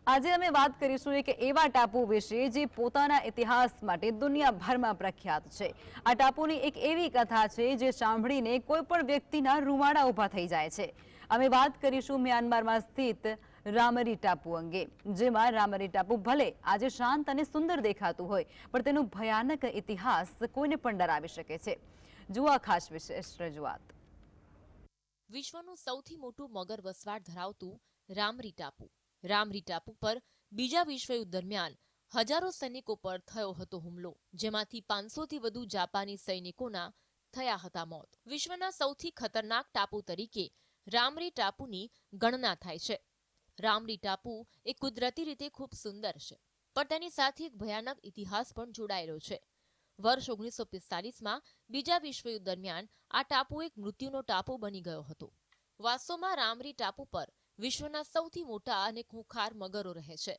આજે અમે વાત કરીશું એક એવા ટાપુ વિશે જે પોતાના ઇતિહાસ માટે દુનિયાભરમાં પ્રખ્યાત છે। આ ટાપુની એક એવી કથા છે જે સાંભળીને કોઈ પણ વ્યક્તિના રૂવાડા ઊભા થઈ જાય છે। અમે વાત કરીશું મ્યાનમારમાં સ્થિત રામરી ટાપુ અંગે, જેમાં રામરી ટાપુ ભલે આજે શાંત અને સુંદર દેખાતું હોય, પણ તેનો ભયાનક ઇતિહાસ કોઈને પણ ડરાવી શકે છે। જુઓ આ ખાસ વિશેષ રજૂઆત। વિશ્વનું સૌથી મોટું મગર વસવાટ ધરાવતું રામરી ટાપુ। રામરી ટાપુ પર બીજા વિશ્વયુદ્ધ દરમિયાન હજારો સૈનિકો પર થયો હતો હુમલો, જેમાંથી 500થી વધુ જાપાની સૈનિકોના થયા હતા મોત। વિશ્વના સૌથી ખતરનાક ટાપુ તરીકે રામરી ટાપુની ગણના થાય છે। રામરી ટાપુ એ કુદરતી રીતે ખૂબ સુંદર છે, પણ તેની સાથે એક ભયાનક ઇતિહાસ પણ જોડાયેલો છે। વર્ષ 1945માં બીજા વિશ્વયુદ્ધ દરમિયાન આ ટાપુ એક મૃત્યુનો ટાપુ બની ગયો હતો। વાસ્તવમાં રામરી ટાપુ પર વિશ્વના સૌથી મોટા અને ખૂંખાર મગરો રહે છે।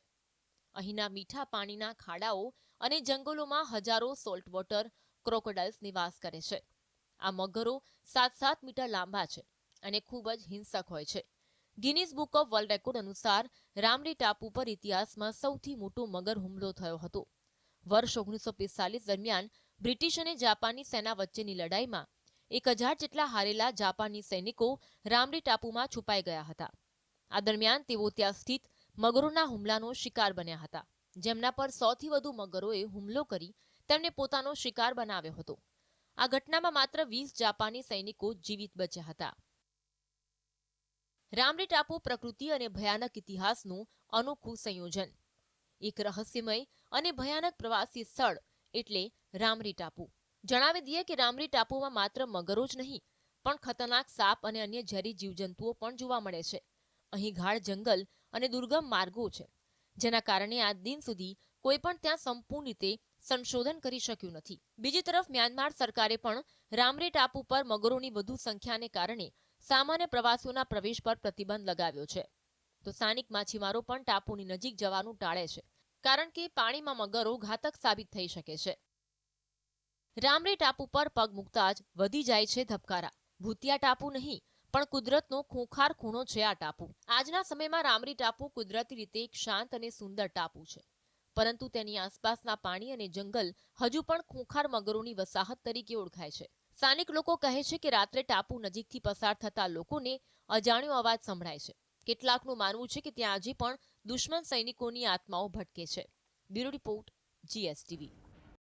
અહીંના મીઠા પાણીના ખાડાઓ અને જંગલોમાં હજારો સોલ્ટ વોટર ક્રોકોડાઇલ્સ નિવાસ કરે છે। આ મગરો 7-7 મીટર લાંબા છે અને ખૂબ જ હિંસક હોય છે। Guinness book of world record અનુસાર રામરી ટાપુ પર ઇતિહાસમાં સૌથી મોટો મગર હુમલો થયો હતો। વર્ષ 1945 દરમિયાન બ્રિટિશ અને જાપાની સેના વચ્ચેની લડાઈમાં 1000 જેટલા હારેલા જાપાની સૈનિકો રામરી ટાપુમાં છુપાઈ ગયા હતા। આ દરમિયાન તેઓ ત્યાં સ્થિત મગરોના હુમલાનો શિકાર બન્યા હતા, જેમના પર 100થી વધુ મગરોએ હુમલો કરી તેમને પોતાનો શિકાર બનાવ્યો હતો। આ ઘટનામાં માત્ર 20 જાપાની સૈનિકો જીવિત બચ્યા હતા। રામરી ટાપુ પ્રકૃતિ અને ભયાનક ઇતિહાસનું અનોખું સંયોજન। એક રહસ્યમય અને ભયાનક પ્રવાસી સ્થળ એટલે રામરી ટાપુ। જણાવી દઈએ કે રામરી ટાપુમાં માત્ર મગરો જ નહીં, પણ ખતરનાક સાપ અને અન્ય ઝેરી જીવજંતુઓ પણ જોવા મળે છે। અહીં ગાઢ જંગલ અને દુર્ગમ માર્ગો છે, જેના કારણે આજ દિન સુધી કોઈ પણ ત્યાં સંપૂર્ણ રીતે સંશોધન કરી શક્યું નથી। બીજી તરફ મ્યાનમાર સરકારે પણ રામરી ટાપુ પર મગરોની વધુ સંખ્યાને કારણે સામાન્ય પ્રવાસીઓના પ્રવેશ પર પ્રતિબંધ લગાવ્યો છે। તો સ્થાનિક માછીમારો પણ ટાપુની નજીક જવાનું ટાળે છે, કારણ કે પાણીમાં મગરો ઘાતક સાબિત થઈ શકે છે। રામરી ટાપુ પર પગ મૂકતા જ વધી જાય છે ધબકારા। ભૂતિયા ટાપુ નહીં, પણ કુદરતનો ખૂંખાર ખૂણો છે આ ટાપુ। આજના સમયમાં રામરી ટાપુ કુદરતી રીતે એક શાંત અને સુંદર ટાપુ છે, પરંતુ તેની આસપાસના પાણી અને જંગલ હજુ પણ ખૂંખાર મગરોની વસાહત તરીકે ઓળખાય છે। સ્થાનિક લોકો કહે છે કે રાત્રે ટાપુ નજીકથી પસાર થતા લોકોને અજાણ્યો અવાજ સંભળાય છે। કેટલાકનું માનવું છે કે ત્યાં આજે પણ દુશ્મન સૈનિકોની આત્માઓ ભટકે છે। Bureau report, GSTV।